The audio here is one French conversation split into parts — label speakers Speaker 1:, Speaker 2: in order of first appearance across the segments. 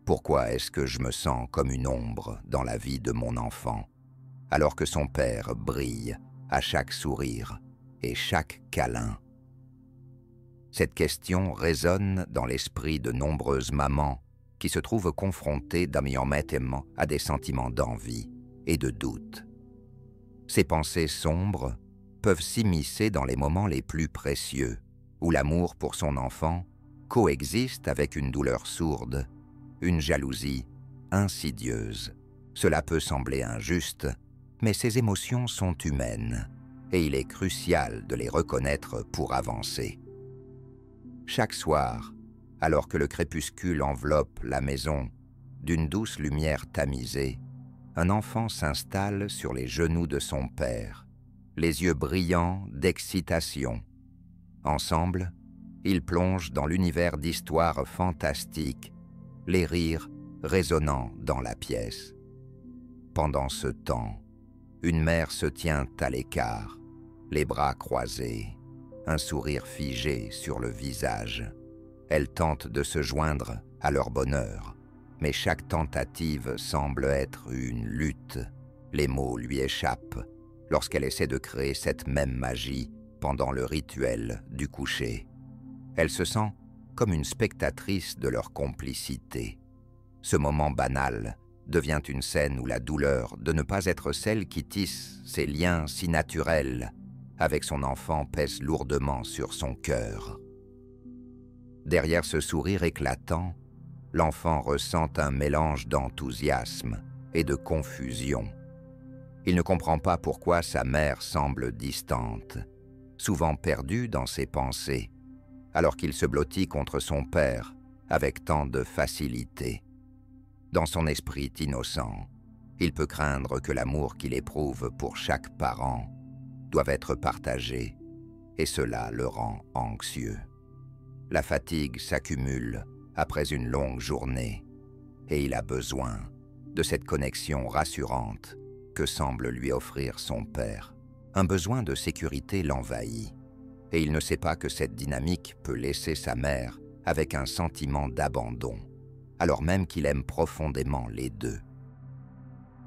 Speaker 1: Pourquoi est-ce que je me sens comme une ombre dans la vie de mon enfant, alors que son père brille à chaque sourire et chaque câlin? Cette question résonne dans l'esprit de nombreuses mamans qui se trouvent confrontées d'amiantement à des sentiments d'envie et de doute. Ces pensées sombres peuvent s'immiscer dans les moments les plus précieux, où l'amour pour son enfant coexiste avec une douleur sourde, une jalousie insidieuse. Cela peut sembler injuste, mais ces émotions sont humaines, et il est crucial de les reconnaître pour avancer. Chaque soir, alors que le crépuscule enveloppe la maison d'une douce lumière tamisée, un enfant s'installe sur les genoux de son père, les yeux brillants d'excitation. Ensemble, ils plongent dans l'univers d'histoires fantastiques, les rires résonnant dans la pièce. Pendant ce temps, une mère se tient à l'écart, les bras croisés, un sourire figé sur le visage. Elle tente de se joindre à leur bonheur, mais chaque tentative semble être une lutte. Les mots lui échappent lorsqu'elle essaie de créer cette même magie pendant le rituel du coucher. Elle se sent comme une spectatrice de leur complicité. Ce moment banal devient une scène où la douleur de ne pas être celle qui tisse ces liens si naturels avec son enfant pèse lourdement sur son cœur. Derrière ce sourire éclatant, l'enfant ressent un mélange d'enthousiasme et de confusion. Il ne comprend pas pourquoi sa mère semble distante, souvent perdue dans ses pensées, alors qu'il se blottit contre son père avec tant de facilité. Dans son esprit innocent, il peut craindre que l'amour qu'il éprouve pour chaque parent doive être partagé, et cela le rend anxieux. La fatigue s'accumule après une longue journée, et il a besoin de cette connexion rassurante que semble lui offrir son père. Un besoin de sécurité l'envahit, et il ne sait pas que cette dynamique peut laisser sa mère avec un sentiment d'abandon, alors même qu'il aime profondément les deux.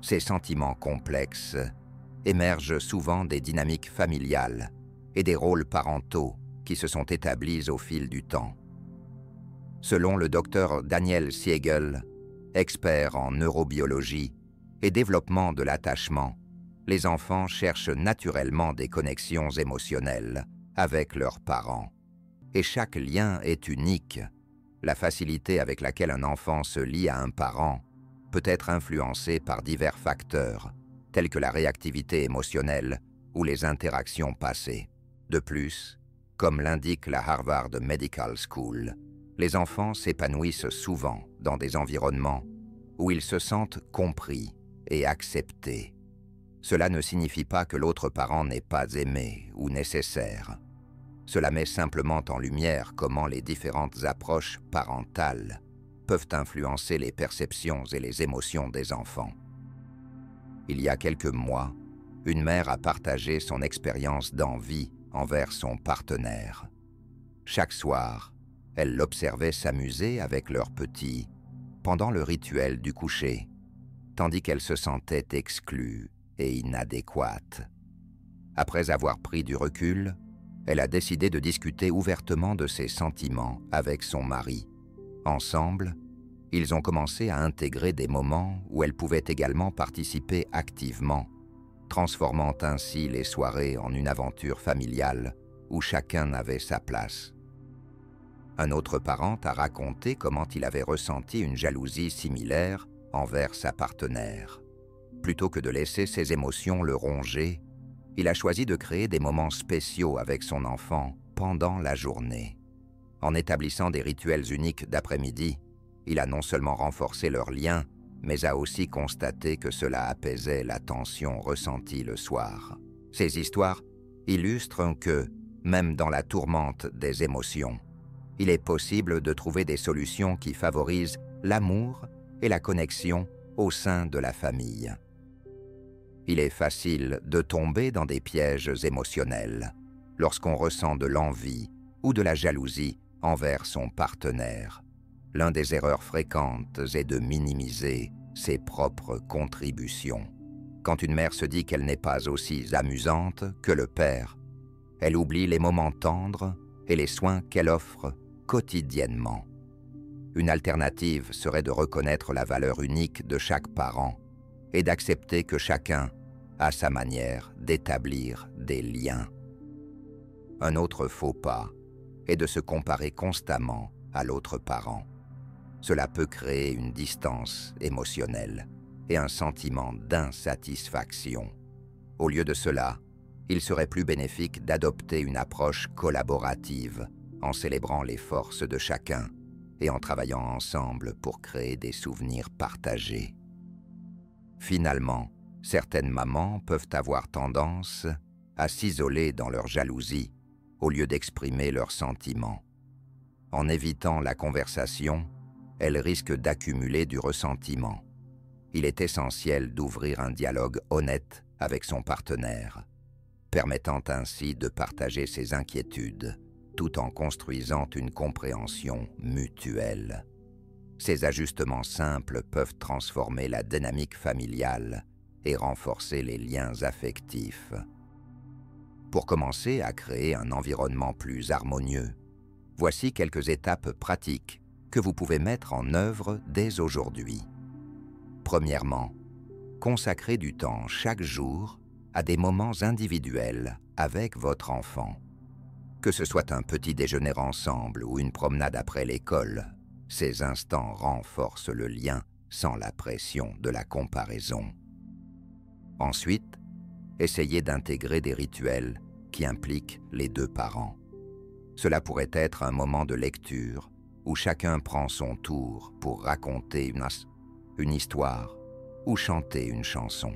Speaker 1: Ces sentiments complexes émergent souvent des dynamiques familiales et des rôles parentaux qui se sont établis au fil du temps. Selon le docteur Daniel Siegel, expert en neurobiologie et développement de l'attachement, les enfants cherchent naturellement des connexions émotionnelles avec leurs parents. Et chaque lien est unique. La facilité avec laquelle un enfant se lie à un parent peut être influencée par divers facteurs, tels que la réactivité émotionnelle ou les interactions passées. De plus, comme l'indique la Harvard Medical School, les enfants s'épanouissent souvent dans des environnements où ils se sentent compris et acceptés. Cela ne signifie pas que l'autre parent n'est pas aimé ou nécessaire. Cela met simplement en lumière comment les différentes approches parentales peuvent influencer les perceptions et les émotions des enfants. Il y a quelques mois, une mère a partagé son expérience d'envie envers son partenaire. Chaque soir, elle l'observait s'amuser avec leur petit pendant le rituel du coucher, tandis qu'elle se sentait exclue et inadéquate. Après avoir pris du recul, elle a décidé de discuter ouvertement de ses sentiments avec son mari. Ensemble, ils ont commencé à intégrer des moments où elle pouvait également participer activement, transformant ainsi les soirées en une aventure familiale où chacun avait sa place. Un autre parent a raconté comment il avait ressenti une jalousie similaire envers sa partenaire. Plutôt que de laisser ses émotions le ronger, il a choisi de créer des moments spéciaux avec son enfant pendant la journée. En établissant des rituels uniques d'après-midi, il a non seulement renforcé leur lien, mais a aussi constaté que cela apaisait la tension ressentie le soir. Ces histoires illustrent que, même dans la tourmente des émotions, il est possible de trouver des solutions qui favorisent l'amour et la connexion au sein de la famille. Il est facile de tomber dans des pièges émotionnels lorsqu'on ressent de l'envie ou de la jalousie envers son partenaire. L'une des erreurs fréquentes est de minimiser ses propres contributions. Quand une mère se dit qu'elle n'est pas aussi amusante que le père, elle oublie les moments tendres et les soins qu'elle offre quotidiennement. Une alternative serait de reconnaître la valeur unique de chaque parent et d'accepter que chacun a sa manière d'établir des liens. Un autre faux pas est de se comparer constamment à l'autre parent. Cela peut créer une distance émotionnelle et un sentiment d'insatisfaction. Au lieu de cela, il serait plus bénéfique d'adopter une approche collaborative en célébrant les forces de chacun et en travaillant ensemble pour créer des souvenirs partagés. Finalement, certaines mamans peuvent avoir tendance à s'isoler dans leur jalousie au lieu d'exprimer leurs sentiments. En évitant la conversation, elles risquent d'accumuler du ressentiment. Il est essentiel d'ouvrir un dialogue honnête avec son partenaire, permettant ainsi de partager ses inquiétudes tout en construisant une compréhension mutuelle. Ces ajustements simples peuvent transformer la dynamique familiale et renforcer les liens affectifs. Pour commencer à créer un environnement plus harmonieux, voici quelques étapes pratiques que vous pouvez mettre en œuvre dès aujourd'hui. Premièrement, consacrez du temps chaque jour à des moments individuels avec votre enfant. Que ce soit un petit déjeuner ensemble ou une promenade après l'école, ces instants renforcent le lien sans la pression de la comparaison. Ensuite, essayez d'intégrer des rituels qui impliquent les deux parents. Cela pourrait être un moment de lecture où chacun prend son tour pour raconter une histoire ou chanter une chanson.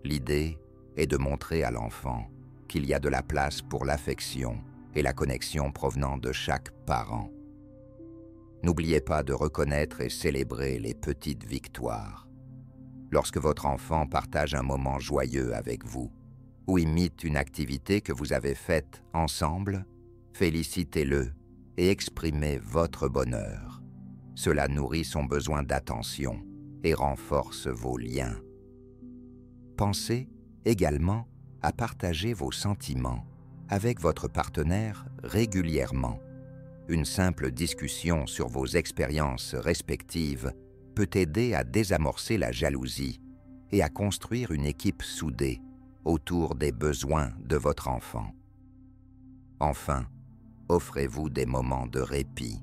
Speaker 1: L'idée est de montrer à l'enfant qu'il y a de la place pour l'affection et la connexion provenant de chaque parent. N'oubliez pas de reconnaître et célébrer les petites victoires. Lorsque votre enfant partage un moment joyeux avec vous ou imite une activité que vous avez faite ensemble, félicitez-le et exprimez votre bonheur. Cela nourrit son besoin d'attention et renforce vos liens. Pensez également à partager vos sentiments avec votre partenaire régulièrement. Une simple discussion sur vos expériences respectives peut aider à désamorcer la jalousie et à construire une équipe soudée autour des besoins de votre enfant. Enfin, offrez-vous des moments de répit.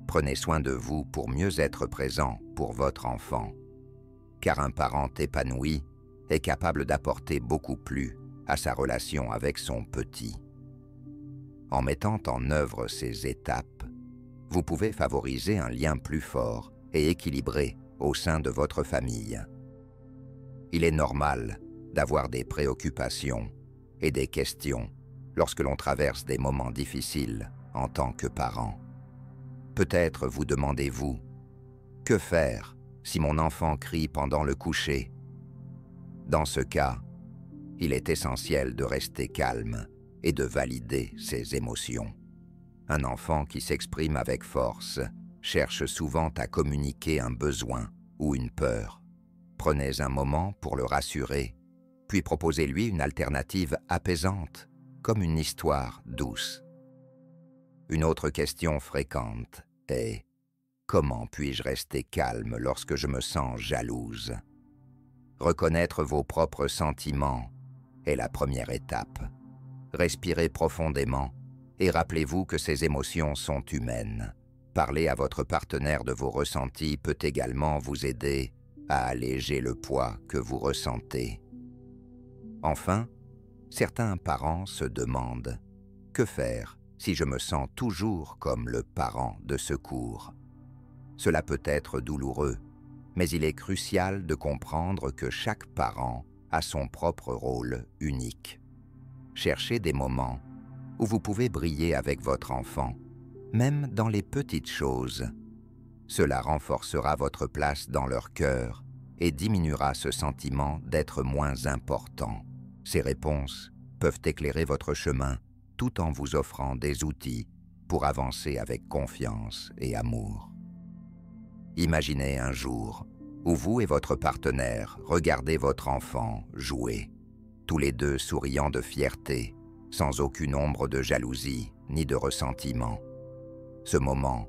Speaker 1: Prenez soin de vous pour mieux être présent pour votre enfant, car un parent épanoui est capable d'apporter beaucoup plus à sa relation avec son petit. En mettant en œuvre ces étapes, vous pouvez favoriser un lien plus fort et équilibré au sein de votre famille. Il est normal d'avoir des préoccupations et des questions lorsque l'on traverse des moments difficiles en tant que parent. Peut-être vous demandez-vous, que faire si mon enfant crie pendant le coucher? Dans ce cas, il est essentiel de rester calme et de valider ses émotions. Un enfant qui s'exprime avec force cherche souvent à communiquer un besoin ou une peur. Prenez un moment pour le rassurer, puis proposez-lui une alternative apaisante, comme une histoire douce. Une autre question fréquente est « Comment puis-je rester calme lorsque je me sens jalouse ?» Reconnaître vos propres sentiments est la première étape. Respirez profondément et rappelez-vous que ces émotions sont humaines. Parler à votre partenaire de vos ressentis peut également vous aider à alléger le poids que vous ressentez. Enfin, certains parents se demandent « Que faire si je me sens toujours comme le parent de secours ?» Cela peut être douloureux, mais il est crucial de comprendre que chaque parent a son propre rôle unique. Cherchez des moments où vous pouvez briller avec votre enfant, même dans les petites choses. Cela renforcera votre place dans leur cœur et diminuera ce sentiment d'être moins important. Ces réponses peuvent éclairer votre chemin tout en vous offrant des outils pour avancer avec confiance et amour. Imaginez un jour où vous et votre partenaire regardez votre enfant jouer, tous les deux souriant de fierté, sans aucune ombre de jalousie ni de ressentiment. Ce moment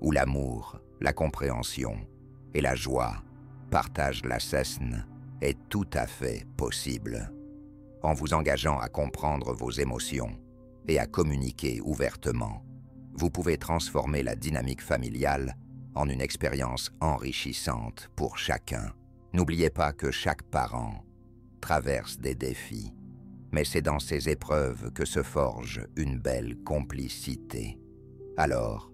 Speaker 1: où l'amour, la compréhension et la joie partagent la scène est tout à fait possible. En vous engageant à comprendre vos émotions et à communiquer ouvertement, vous pouvez transformer la dynamique familiale en une expérience enrichissante pour chacun. N'oubliez pas que chaque parent traverse des défis, mais c'est dans ces épreuves que se forge une belle complicité. Alors,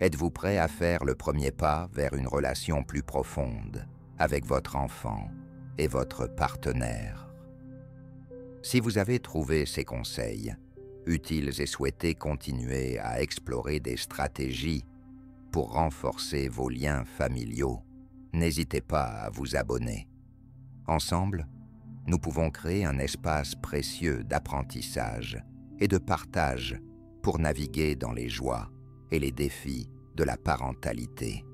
Speaker 1: êtes-vous prêt à faire le premier pas vers une relation plus profonde avec votre enfant et votre partenaire? Si vous avez trouvé ces conseils utiles et souhaitez continuer à explorer des stratégies pour renforcer vos liens familiaux, n'hésitez pas à vous abonner. Ensemble, nous pouvons créer un espace précieux d'apprentissage et de partage pour naviguer dans les joies et les défis de la parentalité.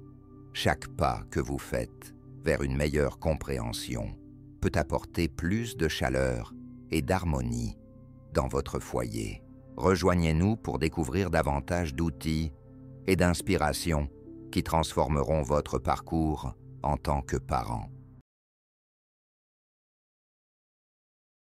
Speaker 1: Chaque pas que vous faites vers une meilleure compréhension peut apporter plus de chaleur et d'harmonie dans votre foyer. Rejoignez-nous pour découvrir davantage d'outils et d'inspirations qui transformeront votre parcours en tant que parent.